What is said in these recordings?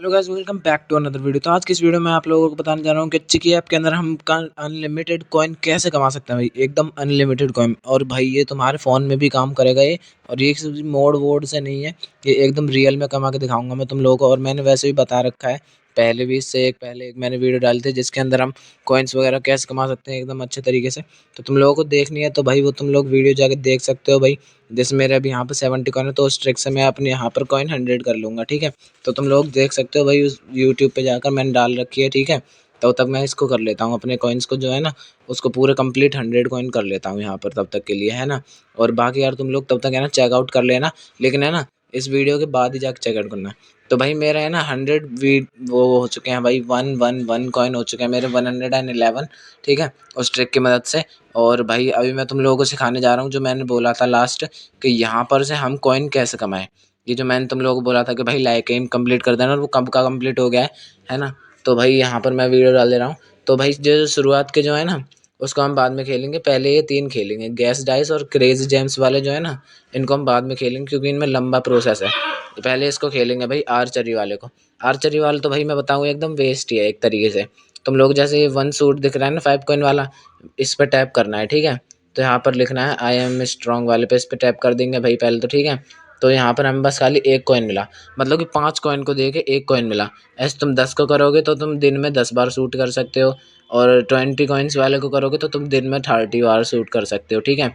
Hello guys, welcome back to another video. तो आज की इस वीडियो में आप लोगों को बताने जा रहा हूँ कि चिकी ऐप के अंदर हम अनलिमिटेड कॉइन कैसे कमा सकते हैं भाई, एकदम अनलिमिटेड कॉइन। और भाई ये तुम्हारे फ़ोन में भी काम करेगा ये, और ये किसी मोड वोड से नहीं है, ये एकदम रियल में कमा के दिखाऊंगा मैं तुम लोगों को। और मैंने वैसे भी बता रखा है पहले भी, इससे पहले एक मैंने वीडियो डाली थी जिसके अंदर हम कॉइन्स वगैरह कैसे कमा सकते हैं एकदम अच्छे तरीके से। तो तुम लोगों को देखनी है तो भाई वो तुम लोग वीडियो जाके देख सकते हो भाई। जैसे मेरे अभी यहाँ पर 70 कॉइन है, तो उस ट्रिक से मैं अपने यहाँ पर कॉइन 100 कर लूँगा, ठीक है। तो तुम लोग देख सकते हो भाई, उस यूट्यूब पे जाकर मैंने डाल रखी है, ठीक है। तो तब मैं इसको कर लेता हूँ अपने कॉइन्स को जो है ना, उसको पूरे कंप्लीट 100 कॉइन कर लेता हूँ यहाँ पर तब तक के लिए, है ना। और बाकी यार तुम लोग तब तक है ना चेकआउट कर लेना, लेकिन है ना इस वीडियो के बाद ही जाकर चेकआउट करना। तो भाई मेरा है ना 100 वो हो चुके हैं भाई, 111 कॉइन हो चुके हैं मेरे, 111, ठीक है, उस ट्रिक की मदद से। और भाई अभी मैं तुम लोगों को सिखाने जा रहा हूँ जो मैंने बोला था लास्ट, कि यहाँ पर से हम कॉइन कैसे कमाएं। ये जो मैंने तुम लोगों को बोला था कि भाई लाइक एम कंप्लीट कर देना, और वो कब का कंप्लीट हो गया है ना। तो भाई यहाँ पर मैं वीडियो डाल दे रहा हूँ। तो भाई जो शुरुआत के जो है ना, उसको हम बाद में खेलेंगे, पहले ये 3 खेलेंगे, गैस डाइस और क्रेजी जेम्स वाले जो है ना, इनको हम बाद में खेलेंगे क्योंकि इनमें लंबा प्रोसेस है। तो पहले इसको खेलेंगे भाई आर्चरी वाले को। आर्चरी वाला तो भाई मैं बताऊँ एकदम वेस्ट ही है एक तरीके से। तुम लोग जैसे ये 1 सूट दिख रहा है ना 5 कॉइन वाला, इस पर टैप करना है, ठीक है। तो यहाँ पर लिखना है आई एम स्ट्रॉन्ग वाले पे, इस पर टैप कर देंगे भाई पहले तो, ठीक है। तो यहाँ पर हमें बस खाली 1 कॉइन मिला, मतलब कि 5 कॉइन को दे के 1 कॉइन मिला। ऐसे तुम 10 को करोगे तो तुम दिन में 10 बार शूट कर सकते हो, और 20 कॉइन्स वाले को करोगे तो तुम दिन में 30 बार शूट कर सकते हो, ठीक है।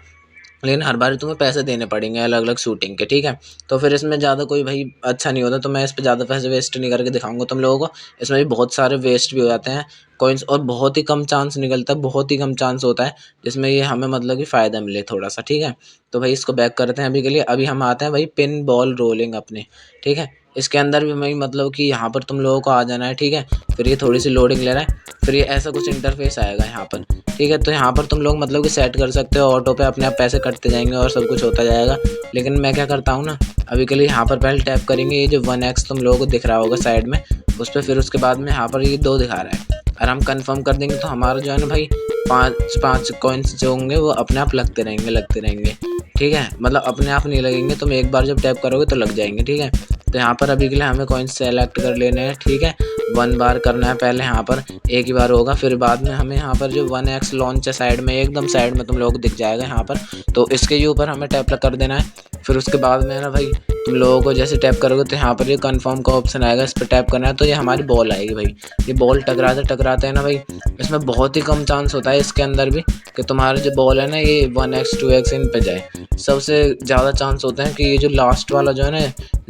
लेकिन हर बार तुम्हें पैसे देने पड़ेंगे अलग अलग शूटिंग के, ठीक है। तो फिर इसमें ज़्यादा कोई भाई अच्छा नहीं होता, तो मैं इस पर ज़्यादा पैसे वेस्ट नहीं करके दिखाऊंगा तुम लोगों को। इसमें भी बहुत सारे वेस्ट भी हो जाते हैं कॉइन्स, और बहुत ही कम चांस निकलता है, बहुत ही कम चांस होता है जिसमें ये हमें मतलब कि फ़ायदा मिले थोड़ा सा, ठीक है। तो भाई इसको बैक करते हैं अभी के लिए। अभी हम आते हैं भाई पिन बॉल रोलिंग अपने, ठीक है। इसके अंदर भी भाई मतलब कि यहाँ पर तुम लोगों को आ जाना है, ठीक है। फिर ये थोड़ी सी लोडिंग ले रहा है, फिर ये ऐसा कुछ इंटरफेस आएगा यहाँ पर, ठीक है। तो यहाँ पर तुम लोग मतलब कि सेट कर सकते हो ऑटो पे, अपने आप पैसे कटते जाएंगे और सब कुछ होता जाएगा। लेकिन मैं क्या करता हूँ ना, अभी के लिए यहाँ पर पहले टैप करेंगे, ये जो 1x तुम लोगों को दिख रहा होगा साइड में, उस पर। फिर उसके बाद में यहाँ पर ये 2 दिखा रहा है, और हम कंफर्म कर देंगे तो हमारा जो है ना भाई 5 कॉइन्स जो होंगे वो अपने आप लगते रहेंगे, ठीक है। मतलब अपने आप नहीं लगेंगे, तुम एक बार जब टैप करोगे तो लग जाएंगे, ठीक है। तो यहाँ पर अभी के लिए हमें कॉइन्स सेलेक्ट कर लेने हैं, ठीक है। 1 बार करना है पहले, यहाँ पर एक ही बार होगा। फिर बाद में हमें यहाँ पर जो 1x लॉन्च है साइड में, एकदम साइड में तुम लोगों को दिख जाएगा यहाँ पर, तो इसके ऊपर हमें टैप कर देना है। फिर उसके बाद में ना भाई तुम लोगों को जैसे टैप करोगे तो यहाँ पर ये कंफर्म का ऑप्शन आएगा, इस पर टैप करना है, तो ये हमारी बॉल आएगी भाई। ये बॉल टकराते हैं ना भाई, इसमें बहुत ही कम चांस होता है इसके अंदर भी कि तुम्हारी जो बॉल है ना ये 1x 2x इन पे जाए। सबसे ज़्यादा चांस होते हैं कि ये जो लास्ट वाला जो है ना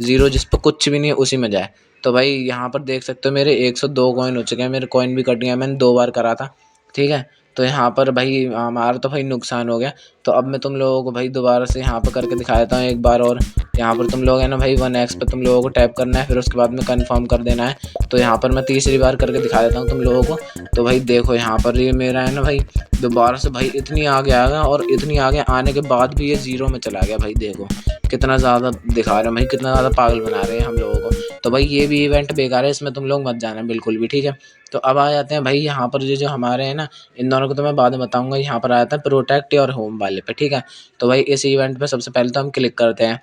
0, जिस पर कुछ भी नहीं है, उसी में जाए। तो भाई यहाँ पर देख सकते हो मेरे 102 कॉइन हो चुके हैं, मेरे कॉइन भी कट गए, मैंने 2 बार करा था, ठीक है। तो यहाँ पर भाई हमारा तो भाई नुकसान हो गया। तो अब मैं तुम लोगों को भाई दोबारा से यहाँ पर करके दिखा देता हूँ एक बार और। यहाँ पर तुम लोग है ना भाई 1x पे तुम लोगों को टैप करना है, फिर उसके बाद में कंफर्म कर देना है। तो यहाँ पर मैं तीसरी बार करके दिखा देता हूँ तुम लोगों को। तो भाई देखो यहाँ पर ये मेरा है ना भाई दोबारा से भाई इतनी आगे आ गया, और इतनी आगे आने के बाद भी ये 0 में चला गया भाई। देखो कितना ज़्यादा दिखा रहे हैं भाई, कितना ज़्यादा पागल बना रहे हैं हम लोगों को। तो भाई ये भी इवेंट बेकार है, इसमें तुम लोग मत जाना बिल्कुल भी, ठीक है। तो अब आ जाते हैं भाई यहाँ पर जो जो हमारे हैं ना, इन दोनों को तो मैं बाद में बताऊंगा। यहाँ पर आ जाता है प्रोटेक्ट और होम वाले पे, ठीक है। तो भाई इस इवेंट पे सबसे पहले तो हम क्लिक करते हैं।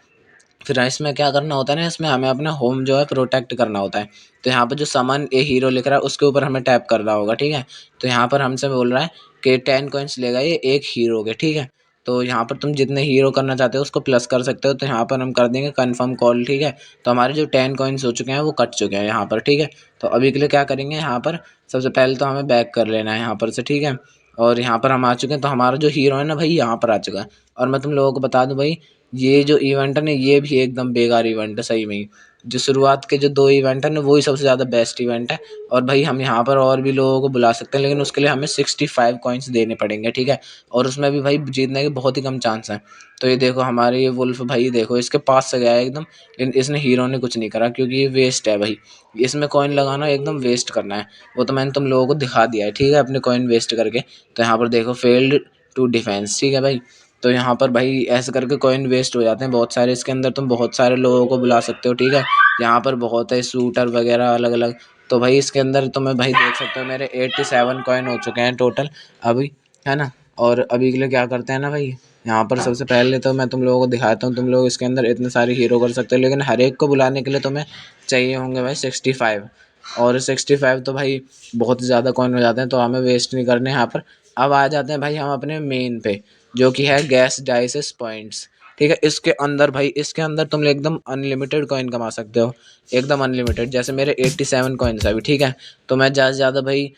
फिर इसमें क्या करना होता है ना, इसमें हमें अपना होम जो है प्रोटेक्ट करना होता है। तो यहाँ पर जो सामान ए हीरो लिख रहा है उसके ऊपर हमें टैप करना होगा, ठीक है। तो यहाँ पर हमसे बोल रहा है कि 10 कॉइन्स लेगा ये एक हीरो के, ठीक है। तो यहाँ पर तुम जितने हीरो करना चाहते हो उसको प्लस कर सकते हो। तो यहाँ पर हम कर देंगे कन्फर्म कॉल, ठीक है। तो हमारे जो 10 कॉइन्स हो चुके हैं वो कट चुके हैं यहाँ पर, ठीक है। तो अभी के लिए क्या करेंगे, यहाँ पर सबसे पहले तो हमें बैक कर लेना है यहाँ पर से, ठीक है। और यहाँ पर हम आ चुके हैं, तो हमारा जो हीरो है ना भाई यहाँ पर आ चुका है। और मैं तुम लोगों को बता दूं भाई, ये जो इवेंट है ना ये भी एकदम बेकार इवेंट है सही में ही। जो शुरुआत के जो 2 इवेंट है ना वही सबसे ज़्यादा बेस्ट इवेंट है। और भाई हम यहाँ पर और भी लोगों को बुला सकते हैं, लेकिन उसके लिए हमें 65 कॉइन्स देने पड़ेंगे, ठीक है। और उसमें भी भाई जीतने के बहुत ही कम चांस हैं। तो ये देखो हमारे ये वुल्फ भाई देखो इसके पास से गया है एकदम, लेकिन इसने हीरो ने कुछ नहीं करा क्योंकि ये वेस्ट है भाई। इसमें कॉइन लगाना एकदम वेस्ट करना है, वो तो मैंने तुम लोगों को दिखा दिया है, ठीक है, अपने कॉइन वेस्ट करके। तो यहाँ पर देखो फेल्ड टू डिफेंस, ठीक है भाई। तो यहाँ पर भाई ऐसे करके कॉइन वेस्ट हो जाते हैं बहुत सारे। इसके अंदर तुम बहुत सारे लोगों को बुला सकते हो, ठीक है। यहाँ पर बहुत है शूटर वगैरह अलग अलग। तो भाई इसके अंदर तुम्हें भाई देख सकते हो मेरे 87 कॉइन हो चुके हैं टोटल अभी, है ना। और अभी के लिए क्या करते हैं ना भाई, यहाँ पर सबसे पहले तो मैं तुम लोगों को दिखाता हूँ। तुम लोग इसके अंदर इतने सारे हीरो कर सकते हो, लेकिन हर एक को बुलाने के लिए तुम्हें चाहिए होंगे भाई 65, और 65 तो भाई बहुत ज़्यादा कॉइन हो जाते हैं, तो हमें वेस्ट नहीं करने यहाँ पर। अब आ जाते हैं भाई हम अपने मेन पे, जो कि है गैस डाइसेस पॉइंट्स। ठीक है, इसके अंदर भाई, इसके अंदर तुम एकदम अनलिमिटेड कॉइन कमा सकते हो, एकदम अनलिमिटेड। जैसे मेरे 87 कॉइन्स अभी, ठीक है, तो मैं ज़्यादा से ज़्यादा भाई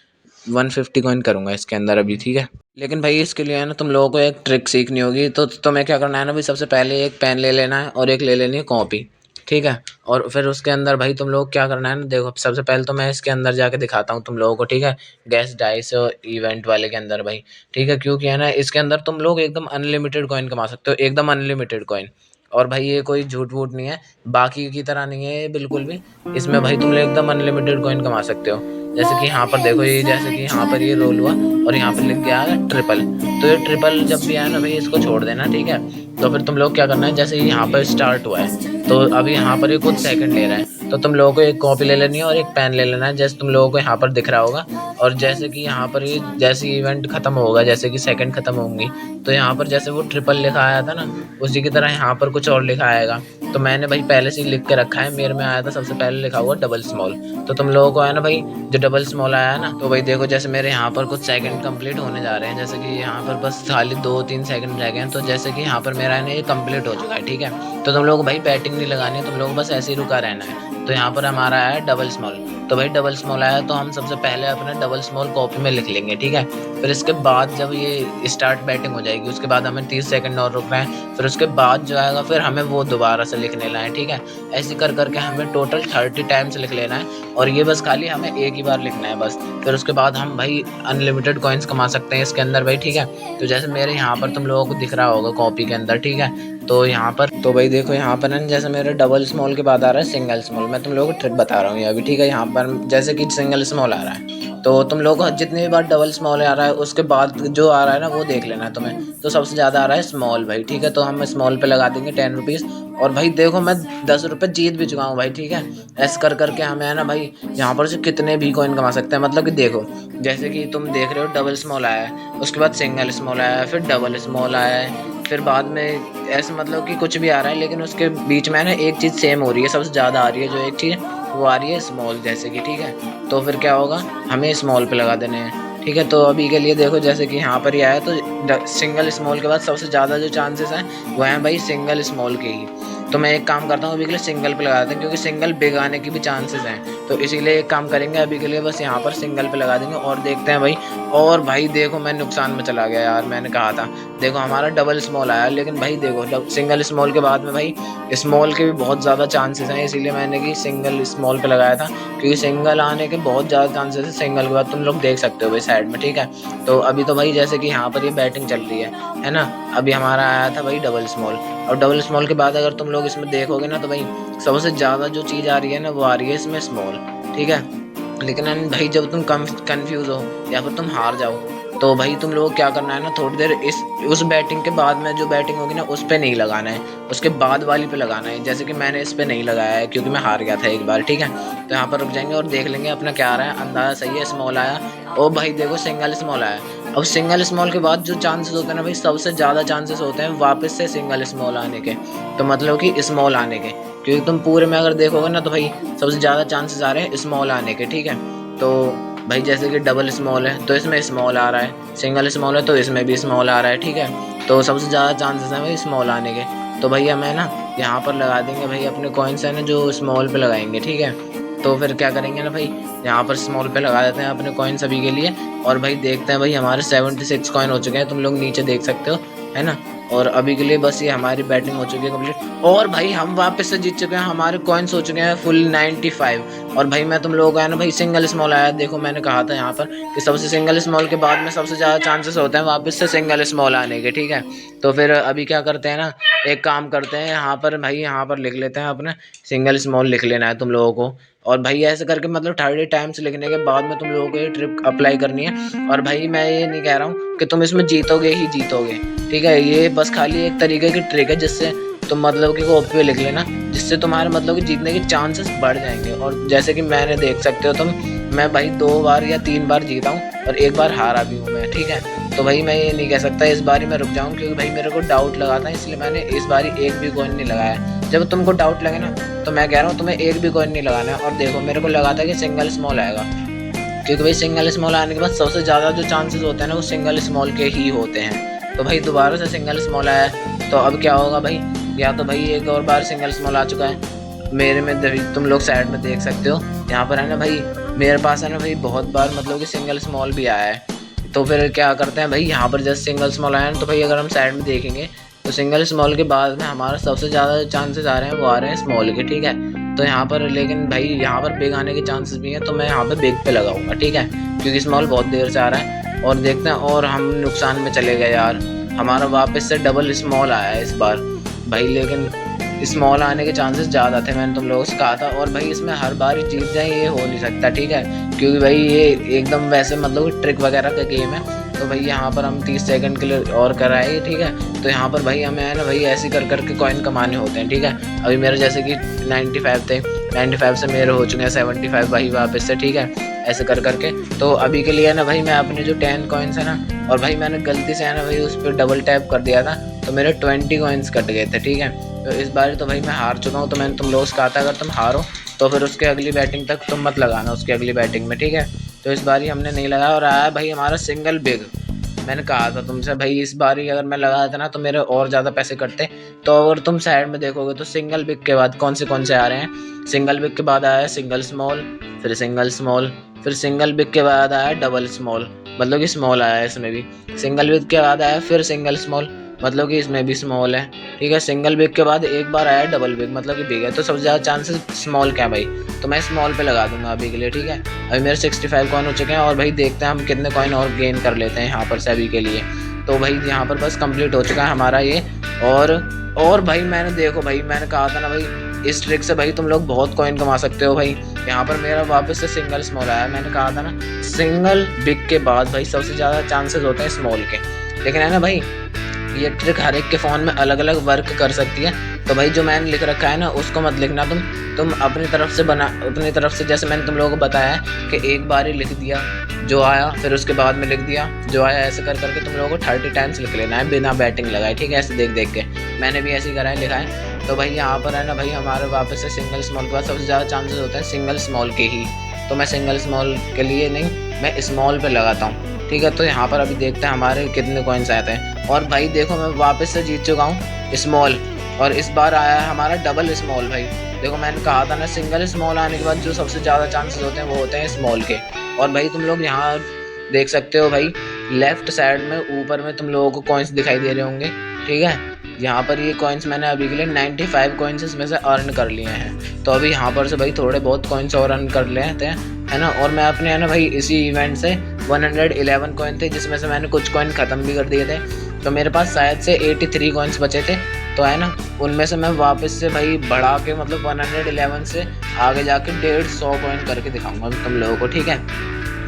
150 कॉइन करूँगा इसके अंदर अभी, ठीक है। लेकिन भाई इसके लिए है ना तुम लोगों को एक ट्रिक सीखनी होगी। तो तुम्हें क्या करना है ना भाई, सबसे पहले एक पेन ले लेना है और एक ले लेनी है कॉपी, ठीक है। और फिर उसके अंदर भाई तुम लोग क्या करना है ना, देखो सबसे पहले तो मैं इसके अंदर जाके दिखाता हूँ तुम लोगों को, ठीक है, गैस डाइस इवेंट वाले के अंदर भाई, ठीक है। क्योंकि है ना इसके अंदर तुम लोग एकदम अनलिमिटेड कॉइन कमा सकते हो, एकदम अनलिमिटेड कॉइन। और भाई ये कोई झूठ वूठ नहीं है, बाकी की तरह नहीं है ये बिल्कुल भी। इसमें भाई तुम लोग एकदम अनलिमिटेड कॉइन कमा सकते हो। जैसे कि यहाँ पर देखो, ये जैसे कि यहाँ पर ये रोल हुआ और यहाँ पर लिख गया है ट्रिपल। तो ये ट्रिपल जब भी आए ना भाई, इसको छोड़ देना, ठीक है। तो फिर तुम लोग क्या करना है, जैसे यहाँ पर स्टार्ट हुआ है तो अभी यहाँ पर ये कुछ सेकंड ले रहा है, तो तुम लोगों को एक कॉपी ले लेनी है और एक पेन ले लेना है, जैसे तुम लोगों को यहाँ पर दिख रहा होगा। और जैसे कि यहाँ पर ये जैसे इवेंट खत्म होगा, जैसे कि सेकंड खत्म होंगी, तो यहाँ पर जैसे वो ट्रिपल लिखा आया था ना, उसी की तरह यहाँ पर कुछ और लिखा आएगा। तो मैंने भाई पहले से ही लिख के रखा है, मेरे में आया था सबसे पहले लिखा हुआ डबल स्मॉल। तो तुम लोगों को है ना भाई, जो डबल स्मॉल आया है ना, तो भाई देखो जैसे मेरे यहाँ पर कुछ सेकंड कंप्लीट होने जा रहे हैं, जैसे कि यहाँ पर बस खाली 2-3 सेकंड रह गए हैं। तो जैसे कि यहाँ पर मेरा है ना ये कंप्लीट हो चुका है, ठीक है। तो तुम लोगों को भाई बैटिंग नहीं लगानी है, तुम लोगों को बस ऐसे ही रुका रहना है। तो यहाँ पर हमारा आया डबल स्मॉल, तो भाई डबल स्मॉल आया तो हम सबसे पहले अपने डबल स्मॉल कॉपी में लिख लेंगे, ठीक है। फिर इसके बाद जब ये स्टार्ट बैटिंग हो जाएगी, उसके बाद हमें 30 सेकंड और रुकना है। फिर उसके बाद जो आएगा फिर हमें वो दोबारा से लिख लेना है, ठीक है। ऐसे कर करके हमें टोटल 30 टाइम्स लिख लेना है, और ये बस खाली हमें एक ही बार लिखना है बस। फिर उसके बाद हम भाई अनलिमिटेड कॉइन्स कमा सकते हैं इसके अंदर भाई, ठीक है। तो जैसे मेरे यहाँ पर तुम लोगों को दिख रहा होगा कॉपी के अंदर, ठीक है। तो यहाँ पर तो भाई देखो, यहाँ पर ना जैसे मेरे डबल स्मॉल के बाद आ रहा है सिंगल स्मॉल। मैं तुम लोगों को ट्रिक बता रहा हूँ ये अभी, ठीक है। यहाँ पर जैसे कि सिंगल स्मॉल आ रहा है, तो तुम लोगों को जितनी भी बार डबल स्मॉल आ रहा है उसके बाद जो आ रहा है ना वो देख लेना है तुम्हें। तो सबसे ज़्यादा आ रहा है स्मॉल भाई, ठीक है। तो हम स्मॉल पे लगा देंगे 10 रुपीज़। और भाई देखो मैं 10 रुपये जीत भी चुका हूँ भाई, ठीक है। ऐसे कर करके हमें है ना भाई यहाँ पर से कितने भी कॉइन कमा सकते हैं। मतलब कि देखो, जैसे कि तुम देख रहे हो डबल स्मॉल आया है, उसके बाद सिंगल स्मॉल आया है, फिर डबल स्मॉल आया है, फिर बाद में ऐसे मतलब कि कुछ भी आ रहा है, लेकिन उसके बीच में ना एक चीज़ सेम हो रही है, सबसे ज़्यादा आ रही है जो एक चीज़ वो आ रही है स्मॉल जैसे कि, ठीक है। तो फिर क्या होगा, हमें स्मॉल पे लगा देने हैं, ठीक है। तो अभी के लिए देखो जैसे कि यहाँ पर ही आया, तो सिंगल स्मॉल के बाद सबसे ज़्यादा जो चांसेस हैं वो हैं भाई सिंगल स्मॉल के ही। तो मैं एक काम करता हूँ, अभी के लिए सिंगल पे लगा देते हैं, क्योंकि सिंगल बिग आने की भी चांसेस हैं। तो इसीलिए एक काम करेंगे, अभी के लिए बस यहाँ पर सिंगल पे लगा देंगे और देखते हैं भाई। और भाई देखो मैं नुकसान में चला गया यार, मैंने कहा था। देखो हमारा डबल स्मॉल आया, लेकिन भाई देखो सिंगल स्मॉल के बाद में भाई स्मॉल के भी बहुत ज़्यादा चांसेस हैं, इसीलिए मैंने कि सिंगल स्मॉल पे लगाया था, क्योंकि सिंगल आने के बहुत ज़्यादा चांसेस है सिंगल के बाद। तुम लोग देख सकते हो भाई साइड में, ठीक है। तो अभी तो भाई जैसे कि यहाँ पर ये बैटिंग चल रही है ना। अभी हमारा आया था भाई डबल स्मॉल, और डबल स्मॉल के बाद अगर तुम लोग इसमें देखोगे ना, तो भाई सबसे ज़्यादा जो चीज़ आ रही है ना वो आ रही है इसमें स्मॉल, ठीक है। लेकिन भाई जब तुम कंफ्यूज हो या फिर तुम हार जाओ, तो भाई तुम लोग क्या करना है ना, थोड़ी देर उस बैटिंग के बाद में जो बैटिंग होगी ना उस पर नहीं लगाना है, उसके बाद वाली पे लगाना है। जैसे कि मैंने इस पर नहीं लगाया है क्योंकि मैं हार गया था एक बार, ठीक है। तो यहाँ पर रुक जाएंगे और देख लेंगे अपना क्या आ रहा है। अंदाज़ा सही है, स्मॉल आया। और भाई देखो सिंगल स्मॉल आया। अब सिंगल स्मॉल के बाद जो चांसेस होते हैं ना भाई, सबसे ज़्यादा चांसेस होते हैं वापस से सिंगल स्मॉल आने के, तो मतलब कि स्मॉल आने के। क्योंकि तुम पूरे में अगर देखोगे ना, तो भाई सबसे ज़्यादा चांसेस आ रहे हैं स्मॉल आने के, ठीक है। तो भाई जैसे कि डबल स्मॉल है तो इसमें स्मॉल आ रहा है, सिंगल स्मॉल है तो इसमें भी स्मॉल आ रहा है, ठीक है। तो सबसे ज़्यादा चांसेस हैं भाई स्मॉल आने के। तो भैया मैं ना यहाँ पर लगा देंगे भाई अपने कॉइन्स है ना जो स्मॉल पे लगाएंगे, ठीक है। तो फिर क्या करेंगे ना भाई, यहाँ पर स्मॉल पे लगा देते हैं अपने कॉइन सभी के लिए। और भाई देखते हैं भाई हमारे 76 कॉइन हो चुके हैं, तुम लोग नीचे देख सकते हो, है ना। और अभी के लिए बस ये हमारी बैटिंग हो चुकी है कंप्लीट। और भाई हम वापस से जीत चुके हैं, हमारे कॉइन्स हो चुके हैं फुल 95। और भाई मैं तुम लोगों का है ना भाई सिंगल स्मॉल आया। देखो मैंने कहा था यहाँ पर कि सबसे सिंगल स्मॉल के बाद में सबसे ज़्यादा चांसेस होते हैं वापस से सिंगल स्मॉल आने के, ठीक है। तो फिर अभी क्या करते हैं ना, एक काम करते हैं, यहाँ पर भाई यहाँ पर लिख लेते हैं अपने सिंगल स्मॉल लिख लेना है तुम लोगों को। और भाई ऐसे करके मतलब 30 टाइम्स लिखने के बाद में तुम लोगों को ये ट्रिक अप्लाई करनी है। और भाई मैं ये नहीं कह रहा हूँ कि तुम इसमें जीतोगे ही जीतोगे, ठीक है। ये बस खाली एक तरीके की ट्रिक है जिससे तुम मतलब कि कॉपी पे लिख लेना, जिससे तुम्हारे मतलब कि जीतने के चांसेस बढ़ जाएंगे। और जैसे कि मैंने देख सकते हो तुम, मैं भाई 2 बार या 3 बार जीता हूँ और 1 बार हारा भी हूँ मैं, ठीक है। तो भाई मैं ये नहीं कह सकता इस बारी मैं रुक जाऊँ, क्योंकि भाई मेरे को डाउट लगा था, इसलिए मैंने इस बारी एक भी कॉइन नहीं लगाया। जब तुमको डाउट लगे ना तो मैं कह रहा हूँ तुम्हें एक भी कॉइन नहीं लगाना है। और देखो मेरे को लगा था कि सिंगल स्मॉल आएगा, क्योंकि भाई सिंगल स्मॉल आने के बाद सबसे ज़्यादा जो चांसेस होते हैं ना वो सिंगल स्मॉल के ही होते हैं। तो भाई दोबारा से सिंगल स्मॉल आया, तो अब क्या होगा भाई, या तो भाई एक और बार सिंगल स्मॉल आ चुका है मेरे में, तुम लोग साइड में देख सकते हो यहाँ पर है ना भाई, मेरे पास है ना भाई बहुत बार मतलब कि सिंगल स्मॉल भी आया है। तो फिर क्या करते हैं भाई, यहाँ पर जस्ट सिंगल स्मॉल आया है, तो भाई अगर हम साइड में देखेंगे तो सिंगल स्मॉल के बाद में हमारा सबसे ज़्यादा चांसेस आ रहे हैं वो आ रहे हैं स्मॉल के, ठीक है। तो यहाँ पर लेकिन भाई यहाँ पर बिग आने के चांसेस भी हैं, तो मैं यहाँ पे बिग पे लगाऊंगा, ठीक है, क्योंकि स्मॉल बहुत देर से आ रहा है। और देखते हैं, और हम नुकसान में चले गए यार, हमारा वापस से डबल स्मॉल आया है इस बार भाई, लेकिन स्मॉल आने के चांसेस ज़्यादा थे, मैंने तुम लोगों से कहा था। और भाई इसमें हर बार जीत जाए ये हो नहीं सकता, ठीक है, क्योंकि भाई ये एकदम वैसे मतलब ट्रिक वगैरह का गेम है। तो भाई यहाँ पर हम 30 सेकंड के लिए और कराए, ठीक है। तो यहाँ पर भाई हमें है ना भाई ऐसे कर करके कॉइन कमाने होते हैं, ठीक है। अभी मेरे जैसे कि 95 थे, 95 से मेरे हो चुके हैं 75 भाई वापस से, ठीक है, ऐसे कर करके। तो अभी के लिए है ना भाई मैं अपने जो 10 कॉइन्स है ना, और भाई मैंने गलती से है ना भाई उस पर डबल टैप कर दिया था, तो मेरे 20 कॉइन्स कट गए थे, ठीक है। तो इस बार तो भाई मैं हार चुका हूँ, तो मैंने तुम लोगों से कहा था अगर तुम हारो तो फिर उसके अगली बैटिंग तक तुम मत लगाना, उसकी अगली बैटिंग में, ठीक है। तो इस बार हमने नहीं लगाया और आया भाई हमारा सिंगल बिग। मैंने कहा था तुमसे भाई इस बार अगर मैं लगाया था ना तो मेरे और ज़्यादा पैसे कटते। तो अगर तुम साइड में देखोगे तो सिंगल बिग के बाद कौन से आ रहे हैं, सिंगल बिग के बाद आया है सिंगल स्मॉल, फिर सिंगल स्मॉल, फिर सिंगल बिग के बाद आया है डबल स्मॉल, मतलब कि स्मॉल आया है इसमें भी, सिंगल बिग के बाद आया फिर सिंगल स्मॉल, मतलब कि इसमें भी स्मॉल है, ठीक है। सिंगल बिग के बाद एक बार आया डबल बिग, मतलब कि बिग है। तो सबसे ज़्यादा चांसेस स्मॉल क्या है भाई, तो मैं स्मॉल पे लगा दूंगा अभी के लिए, ठीक है। अभी मेरे 65 कॉइन हो चुके हैं, और भाई देखते हैं हम कितने कॉइन और गेन कर लेते हैं यहाँ पर से अभी के लिए। तो भाई यहाँ पर बस कंप्लीट हो चुका है हमारा ये। और भाई मैंने देखो भाई मैंने कहा था ना भाई इस ट्रिक से भाई तुम लोग बहुत कॉइन कमा सकते हो भाई। यहाँ पर मेरा वापस से सिंगल स्मॉल आया, मैंने कहा था ना सिंगल बिग के बाद भाई सबसे ज़्यादा चांसेस होते हैं स्मॉल के, लेकिन है ना भाई ये ट्रिक हर एक के फ़ोन में अलग अलग वर्क कर सकती है। तो भाई जो मैंने लिख रखा है ना उसको मत लिखना, तुम अपनी तरफ से अपनी तरफ से, जैसे मैंने तुम लोगों को बताया है कि एक बार ही लिख दिया जो आया, फिर उसके बाद में लिख दिया जो आया, ऐसे कर करके तुम लोगों को 30 टाइम्स लिख लेना है बिना बैटिंग लगाए, ठीक है, ऐसे देख देख के। मैंने भी ऐसे ही करा है, लिखा है। तो भाई यहाँ पर है ना भाई हमारे वापस से सिंगल स्मॉल के बाद सबसे ज़्यादा चांसेस होते हैं सिंगल स्मॉल के ही, तो मैं सिंगल स्मॉल के लिए नहीं मैं स्मॉल पे लगाता हूँ, ठीक है। तो यहाँ पर अभी देखते हैं हमारे कितने कॉइन्स आते हैं। और भाई देखो मैं वापस से जीत चुका हूँ स्मॉल, और इस बार आया है हमारा डबल स्मॉल भाई। देखो मैंने कहा था ना सिंगल स्मॉल आने के बाद जो सबसे ज़्यादा चांसेस होते हैं वो होते हैं स्मॉल के। और भाई तुम लोग यहाँ देख सकते हो भाई लेफ्ट साइड में ऊपर में तुम लोगों को कॉइन्स दिखाई दे रहे होंगे, ठीक है। यहाँ पर ये कॉइन्स मैंने अभी के लिए 95 कॉइन्स इसमें से अर्न कर लिए हैं। तो अभी यहाँ पर से भाई थोड़े बहुत कॉइन्स और अर्न कर लेते हैं, है ना। और मैं अपने है ना भाई इसी इवेंट से 111 कॉइन थे, जिसमें से मैंने कुछ कॉइन ख़त्म भी कर दिए थे, तो मेरे पास शायद से 83 कॉइन्स बचे थे। तो है ना उनमें से मैं वापस से भाई बढ़ा के मतलब 111 से आगे जाके 150 कॉइन करके दिखाऊंगा तुम लोगों को, ठीक है।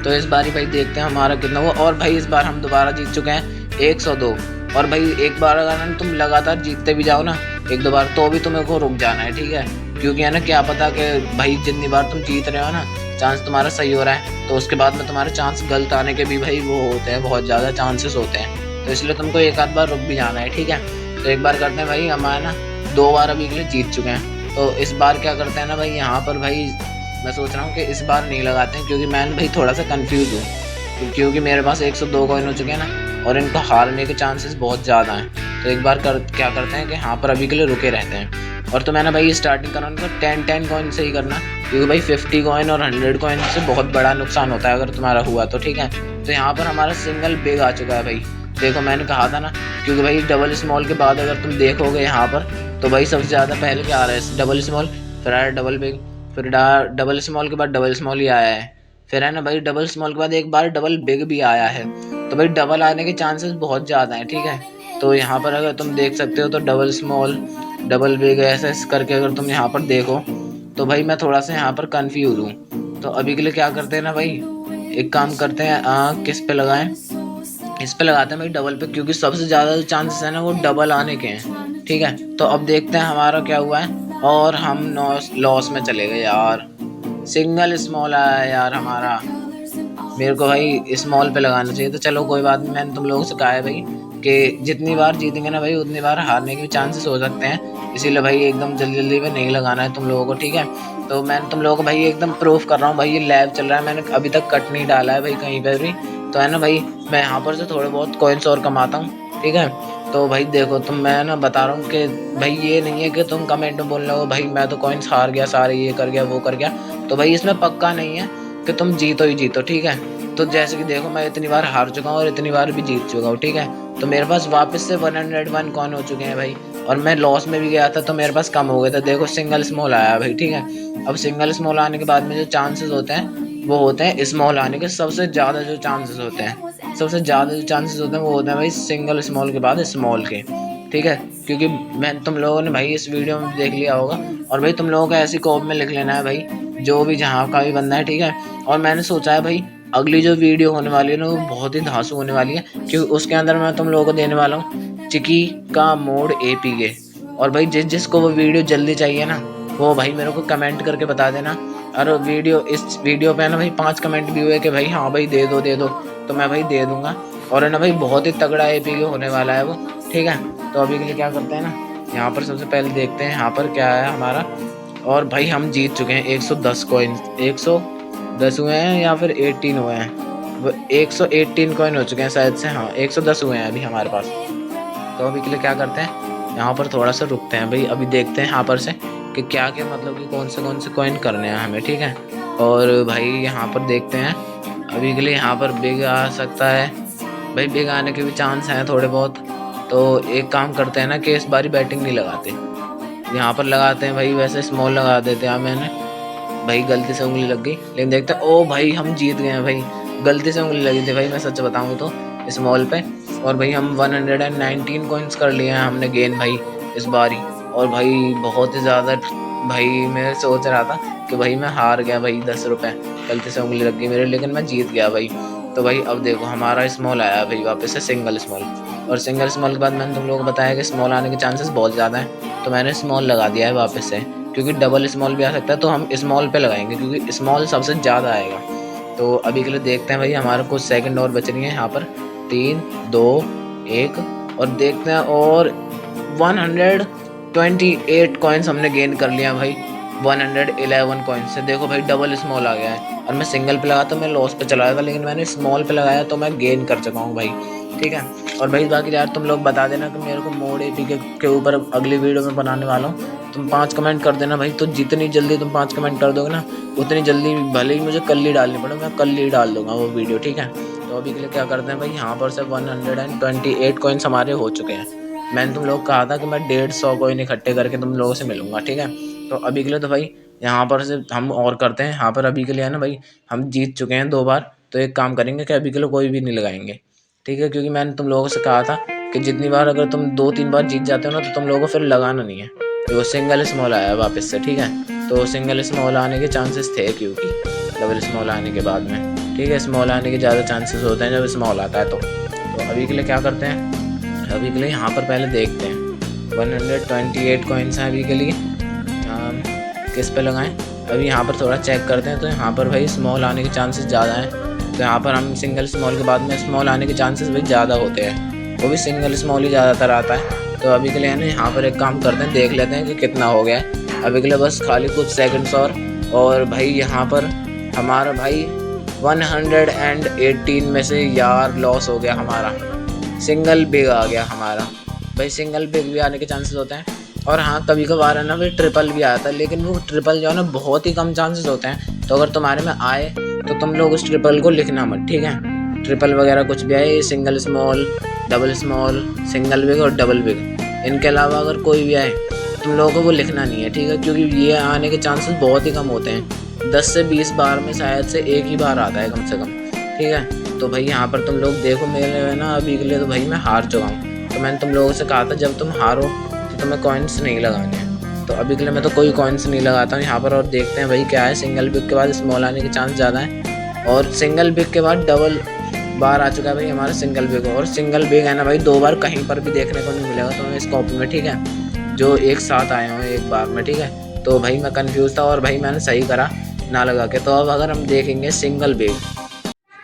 तो इस बार ही भाई देखते हैं हमारा कितना हुआ। और भाई इस बार हम दोबारा जीत चुके हैं 102। और भाई एक बार अगर तुम लगातार जीतते भी जाओ ना एक दो बार, तो भी तुम्हें को रुक जाना है, ठीक है, क्योंकि है ना क्या पता कि भाई जितनी बार तुम जीत रहे हो ना चांस तुम्हारा सही हो रहा है, तो उसके बाद में तुम्हारे चांस गलत आने के भी भाई वो होते हैं, बहुत ज़्यादा चांसेस होते हैं। तो इसलिए तुमको एक आध बार रुक भी जाना है, ठीक है। तो एक बार करते हैं भाई हमारे ना 2 बार अभी के लिए जीत चुके हैं। तो इस बार क्या करते हैं ना भाई यहाँ पर भाई मैं सोच रहा हूँ कि इस बार नहीं लगाते हैं, क्योंकि मैं भाई थोड़ा सा कन्फ्यूज़ हूँ, क्योंकि मेरे पास 102 कॉइन हो चुके हैं ना, और इनको हारने के चांसेस बहुत ज़्यादा हैं। तो एक बार क्या करते हैं कि यहाँ पर अभी के लिए रुके रहते हैं। और तो मैंने भाई स्टार्टिंग करना तो 10 कॉइन से ही करना, क्योंकि भाई 50 कॉइन और 100 कॉइन से बहुत बड़ा नुकसान होता है अगर तुम्हारा हुआ तो, ठीक है। तो यहाँ पर हमारा सिंगल बिग आ चुका है भाई। देखो मैंने कहा था ना, क्योंकि भाई डबल स्मॉल के बाद अगर तुम देखोगे यहाँ पर तो भाई सबसे ज़्यादा पहले क्या आ रहा है, डबल स्मॉल, फिर आया डबल बिग, फिर डबल स्मॉल के बाद डबल स्मॉल ही आया है, फिर है ना भाई डबल स्मॉल के बाद एक बार डबल बिग भी आया है। तो भाई डबल आने के चांसेस बहुत ज़्यादा हैं, ठीक है। तो यहाँ पर अगर तुम देख सकते हो तो डबल स्मॉल डबल बिग ऐसे करके अगर तुम यहाँ पर देखो तो भाई मैं थोड़ा सा यहाँ पर कंफ्यूज हूँ। तो अभी के लिए क्या करते हैं ना भाई, एक काम करते हैं किस पे लगाएं, इस पे लगाते हैं भाई डबल पे, क्योंकि सबसे ज़्यादा जो चांसेस है ना वो डबल आने के हैं, ठीक है। तो अब देखते हैं हमारा क्या हुआ है, और हम लॉस में चले गए यार, सिंगल स्मॉल आया है यार हमारा। मेरे को भाई स्मॉल पे लगाना चाहिए। तो चलो कोई बात नहीं, मैंने तुम लोगों से कहा है भाई कि जितनी बार जीतेंगे ना भाई उतनी बार हारने के भी चांसेस हो सकते हैं, इसीलिए भाई एकदम जल्दी जल्दी में नहीं लगाना है तुम लोगों को, ठीक है। तो मैंने तुम लोगों को भाई एकदम प्रूफ कर रहा हूँ भाई, ये लाइव चल रहा है, मैंने अभी तक कट नहीं डाला है भाई कहीं पर भी। तो है ना भाई, मैं यहाँ पर से थोड़े बहुत कॉइन्स और कमाता हूँ, ठीक है। तो भाई देखो तुम, मैं ना बता रहा हूँ कि भाई ये नहीं है कि तुम कमेंट में बोल रहे हो भाई मैं तो कॉइन्स हार गया सारे, ये कर गया वो कर गया। तो भाई इसमें पक्का नहीं है कि तुम जीतो ही जीतो, ठीक है। तो जैसे कि देखो मैं इतनी बार हार चुका हूँ और इतनी बार भी जीत चुका हूँ, ठीक है। तो मेरे पास वापस से 101 कॉइन हो चुके हैं भाई, और मैं लॉस में भी गया था तो मेरे पास कम हो गए थे। देखो सिंगल स्मॉल आया भाई, ठीक है। अब सिंगल स्मॉल आने के बाद में जो चांसेस होते हैं वो होते हैं स्मॉल आने के सबसे ज़्यादा जो चांसेस होते हैं, सबसे ज़्यादा जो चांसेस होते हैं वो होते हैं भाई सिंगल स्मॉल के बाद स्मॉल के, ठीक है। क्योंकि मैं तुम लोगों ने भाई इस वीडियो में देख लिया होगा, और भाई तुम लोगों को ऐसी कॉप में लिख लेना है भाई, जो भी जहाँ का भी बंदा है, ठीक है। और मैंने सोचा है भाई अगली जो वीडियो होने वाली है ना वो बहुत ही धांसू होने वाली है, क्योंकि उसके अंदर मैं तुम लोगों को देने वाला हूँ चिकी का मोड APK। और भाई जिसको वो वीडियो जल्दी चाहिए ना वो भाई मेरे को कमेंट करके बता देना। और इस वीडियो पे ना भाई 5 कमेंट भी हुए कि भाई हाँ भाई दे दो तो मैं भाई दे दूंगा। और है ना भाई बहुत ही तगड़ा APK होने वाला है वो, ठीक है। तो अभी के लिए क्या करते हैं ना, यहाँ पर सबसे पहले देखते हैं यहाँ पर क्या है हमारा। और भाई हम जीत चुके हैं 110 कॉइन, 110 हुए हैं या फिर 18 हुए हैं, वो 118 कॉइन हो चुके हैं शायद से, हाँ 110 हुए हैं अभी हमारे पास। तो अभी के लिए क्या करते हैं, यहाँ पर थोड़ा सा रुकते हैं भाई, अभी देखते हैं यहाँ पर से कि क्या क्या मतलब कि कौन से कॉइन करने हैं हमें, ठीक है। और भाई यहाँ पर देखते हैं अभी के लिए, यहाँ पर बिग आ सकता है भाई, बिग आने के भी चांस हैं थोड़े बहुत। तो एक काम करते हैं ना कि इस बारी बैटिंग नहीं लगाते, यहाँ पर लगाते हैं भाई, वैसे स्मॉल लगा देते हैं। मैंने भाई गलती से उंगली लग गई, लेकिन देखते हैं ओ भाई हम जीत गए हैं भाई, गलती से उंगली लगी थी भाई, मैं सच बताऊँ तो स्मॉल पे। और भाई हम 119 कॉइन्स कर लिए हैं हमने गेन भाई इस बारी। और भाई बहुत ही ज़्यादा भाई मैं सोच रहा था कि भाई मैं हार गया भाई 10 रुपये, गलती से उंगली लग गई मेरे, लेकिन मैं जीत गया भाई। तो भाई अब देखो हमारा स्मॉल आया भाई वापस से सिंगल स्मॉल, और सिंगल स्मॉल के बाद मैंने तुम लोगों को बताया कि स्मॉल आने के चांसेस बहुत ज़्यादा हैं, तो मैंने स्मॉल लगा दिया है वापस से, क्योंकि डबल स्मॉल भी आ सकता है तो हम स्मॉल पे लगाएंगे क्योंकि स्मॉल सबसे ज़्यादा आएगा। तो अभी के लिए देखते हैं भाई, हमारे कुछ सेकंड और बच रही हैं यहाँ पर, 3 2 1, और देखते हैं। और 128 कॉइन्स हमने गेन कर लिया भाई 111 कॉइन्स से। देखो भाई डबल स्मॉल आ गया है, और मैं सिंगल पे लगा तो मैं लॉस पे चला गया था, लेकिन मैंने स्मॉल पे लगाया तो मैं गेन कर चुका हूँ भाई, ठीक है। और भाई बाकी यार तुम लोग बता देना कि मेरे को मोड APK के ऊपर अगली वीडियो में बनाने वाला हूँ, तुम 5 कमेंट कर देना भाई। तो जितनी जल्दी तुम 5 कमेंट कर दोगे ना उतनी जल्दी, भले ही मुझे कल ही डालनी पड़े मैं कल ही डाल दूँगा वो वीडियो, ठीक है। तो अभी के लिए क्या करते हैं भाई, यहाँ पर से 128 कॉइन्स हमारे हो चुके हैं। मैंने तुम लोग कहा था कि मैं 150 कॉइन इकट्ठे करके तुम लोगों से मिलूँगा, ठीक है। तो अभी के लिए तो भाई यहाँ पर से हम और करते हैं, यहाँ पर अभी के लिए है ना भाई हम जीत चुके हैं 2 बार, तो एक काम करेंगे कि अभी के लिए कोई भी नहीं लगाएंगे, ठीक है। क्योंकि मैंने तुम लोगों से कहा था कि जितनी बार अगर तुम 2-3 बार जीत जाते हो ना तो तुम लोगों को फिर लगाना नहीं है। तो सिंगल स्मॉल आया वापस से, ठीक है। तो सिंगल स्मॉल आने के चांसेस थे, क्योंकि डबल स्मॉल आने के बाद में, ठीक है, स्मॉल आने के ज़्यादा चांसेस होते हैं जब स्मॉल आता है। तो अभी के लिए क्या करते हैं, अभी के लिए यहाँ पर पहले देखते हैं 128 कॉइन्स हैं अभी के लिए, किस पे लगाएं। अभी यहाँ पर थोड़ा चेक करते हैं, तो यहाँ पर भाई स्मॉल आने के चांसेस ज़्यादा हैं, तो यहाँ पर हम सिंगल स्मॉल के बाद में स्मॉल आने के चांसेस भाई ज़्यादा होते हैं, वो भी सिंगल स्मॉल ही ज़्यादातर आता है। तो अभी के लिए है ना यहाँ पर एक काम करते हैं, देख लेते हैं कि कितना हो गया है। अभी के लिए बस खाली कुछ सेकंड्स और भाई यहाँ पर हमारा भाई 118 में से यार लॉस हो गया हमारा, सिंगल बिग आ गया हमारा भाई, सिंगल बिग भी आने के चांसेस होते हैं। और हाँ कभी कभार है ना भाई ट्रिपल भी आता है, लेकिन वो ट्रिपल जो है ना बहुत ही कम चांसेस होते हैं। तो अगर तुम्हारे में आए तो तुम लोग उस ट्रिपल को लिखना मत, ठीक है। ट्रिपल वगैरह कुछ भी आए, single small, double small, single big और डबल बिग, इनके अलावा अगर कोई भी आए तुम लोगों को वो लिखना नहीं है, ठीक है। क्योंकि ये आने के चांसेस बहुत ही कम होते हैं, 10 से 20 बार में शायद से एक ही बार आता है कम से कम, ठीक है। तो भाई यहाँ पर तुम लोग देखो मेरे है ना अभी के लिए तो भाई मैं हार चुका हूँ। तो मैंने तुम लोगों से कहा था जब तुम हारो तो तुम्हें कॉइन्स नहीं लगाने हैं, तो अभी के लिए मैं तो कोई कॉइन्स नहीं लगाता हूँ यहाँ पर। और देखते हैं भाई क्या है, सिंगल बिग के बाद स्मॉल आने के चांस ज़्यादा हैं, और सिंगल बिग के बाद डबल बार आ चुका है भाई हमारा सिंगल बिग। और सिंगल बिग है ना भाई 2 बार कहीं पर भी देखने को नहीं मिलेगा तुम्हें इस कॉपी में, ठीक है, जो एक साथ आए हों एक बार में, ठीक है। तो भाई मैं कंफ्यूज था और भाई मैंने सही करा ना लगा के। तो अब अगर हम देखेंगे सिंगल बिग,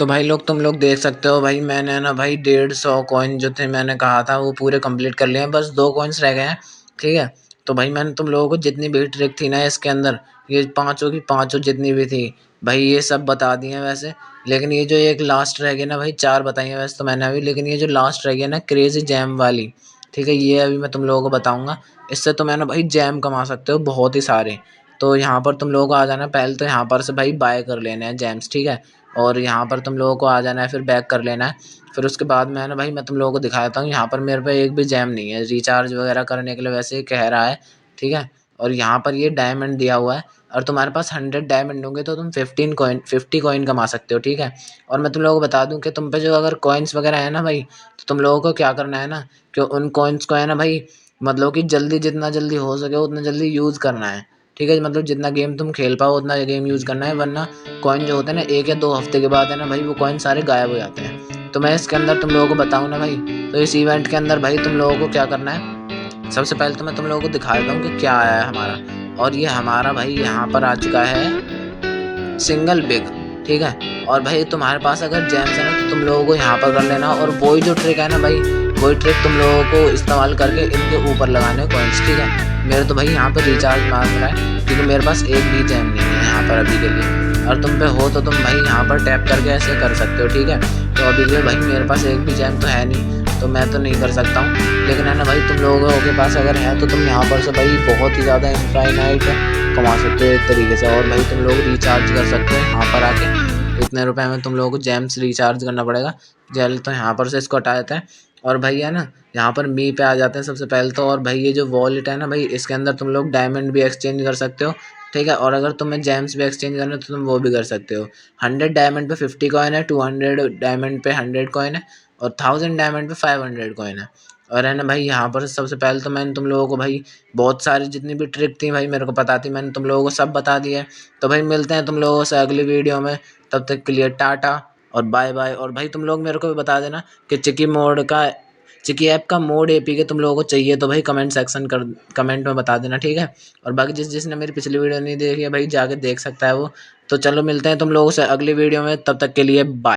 तो भाई लोग तुम लोग देख सकते हो भाई, मैंने ना भाई 150 कॉइन जो थे मैंने कहा था वो पूरे कंप्लीट कर लिए हैं, बस 2 कॉइन्स रह गए हैं। ठीक है, तो भाई मैंने तुम लोगों को जितनी भी ट्रिक थी ना इसके अंदर, ये पांचों की पांचों जितनी भी थी भाई ये सब बता दी हैं वैसे। लेकिन ये जो एक लास्ट रह गई ना भाई, 4 बताई हैं वैसे तो मैंने अभी, लेकिन ये जो लास्ट रह गई है ना क्रेजी जैम वाली, ठीक है, ये अभी मैं तुम लोगों को बताऊंगा। इससे तो मैं ना भाई जैम कमा सकते हो बहुत ही सारे। तो यहाँ पर तुम लोगों को आ जाना है, पहले तो यहाँ पर से भाई बाय कर लेने हैं जैम्स, ठीक है, और यहाँ पर तुम लोगों को आ जाना है, फिर बैक कर लेना है। फिर उसके बाद में है ना भाई मैं तुम लोगों को दिखाता हूँ, यहाँ पर मेरे पे एक भी जैम नहीं है रिचार्ज वगैरह करने के लिए, वैसे ही कह रहा है। ठीक है, और यहाँ पर ये डायमंड दिया हुआ है, और तुम्हारे पास 100 डायमंड होंगे तो तुम 50 कॉइन कमा सकते हो। ठीक है, और मैं तुम लोगों को बता दूं कि तुम पे जो अगर कॉइन्स वगैरह है ना भाई, तो तुम लोगों को क्या करना है ना, कि उन कॉइन्स को है ना भाई, मतलब कि जल्दी जितना जल्दी हो सके उतना जल्दी यूज़ करना है। ठीक है, मतलब जितना गेम तुम खेल पाओ उतना गेम यूज़ करना है, वरना कॉइन जो होते हैं ना 1 या 2 हफ्ते के बाद है ना भाई वो कॉइन सारे गायब हो जाते हैं। तो मैं इसके अंदर तुम लोगों को बताऊँ ना भाई, तो इस इवेंट के अंदर भाई तुम लोगों को क्या करना है, सबसे पहले तो मैं तुम लोगों को दिखा देता हूँ कि क्या आया है हमारा। और ये हमारा भाई यहाँ पर आ चुका है सिंगल बिग। ठीक है, और भाई तुम्हारे पास अगर जेम्स है ना तो तुम लोगों को यहाँ पर कर लेना, और वही जो ट्रिक है ना भाई, वही ट्रिक तुम लोगों को इस्तेमाल करके इनके ऊपर लगाने कॉइन्स। ठीक है, मेरे तो भाई यहाँ पर रिचार्ज मांग रहा है क्योंकि मेरे पास एक भी जैम नहीं है यहाँ पर अभी के लिए, और तुम पे हो तो तुम भाई यहाँ पर टैप करके ऐसे कर सकते हो। ठीक है, तो अभी के भाई मेरे पास एक भी जैम तो है नहीं, तो मैं तो नहीं कर सकता हूँ। लेकिन है ना भाई तुम लोगों के पास अगर है तो तुम यहाँ पर से भाई बहुत ही ज़्यादा इनफाइनाइट कमा सकते हो एक तरीके से, और भाई तुम लोग रिचार्ज कर सकते हो यहाँ पर आके। इतने रुपए में तुम लोगों को जेम्स रिचार्ज करना पड़ेगा। जेल तो यहाँ पर से इसको हटा देते हैं, और भाई है ना यहाँ पर मी पे आ जाते हैं सबसे पहले तो। और भाई ये जो वॉलेट है ना भाई, इसके अंदर तुम लोग डायमंड भी एक्सचेंज कर सकते हो। ठीक है, और अगर तुम्हें जेम्स भी एक्सचेंज करना है तो तुम वो भी कर सकते हो। 100 डायमंड पे 50 कॉइन है, 200 डायमंड पे 100 कॉइन है, और 1000 डायमंड पे 500 कॉइन है। और है ना भाई यहाँ पर सबसे पहले तो मैंने तुम लोगों को भाई बहुत सारी जितनी भी ट्रिक थी भाई मेरे को पता थी, मैंने तुम लोगों को सब बता दी है। तो भाई मिलते हैं तुम लोगों से अगली वीडियो में, तब तक के लिए टाटा और बाय बाय। और भाई तुम लोग मेरे को भी बता देना कि चिकी ऐप का मोड एपीके तुम लोगों को चाहिए तो भाई कमेंट में बता देना। ठीक है, और बाकी जिसने मेरी पिछली वीडियो नहीं देखी है भाई जाके देख सकता है वो। तो चलो मिलते हैं तुम लोगों से अगली वीडियो में, तब तक के लिए बाय।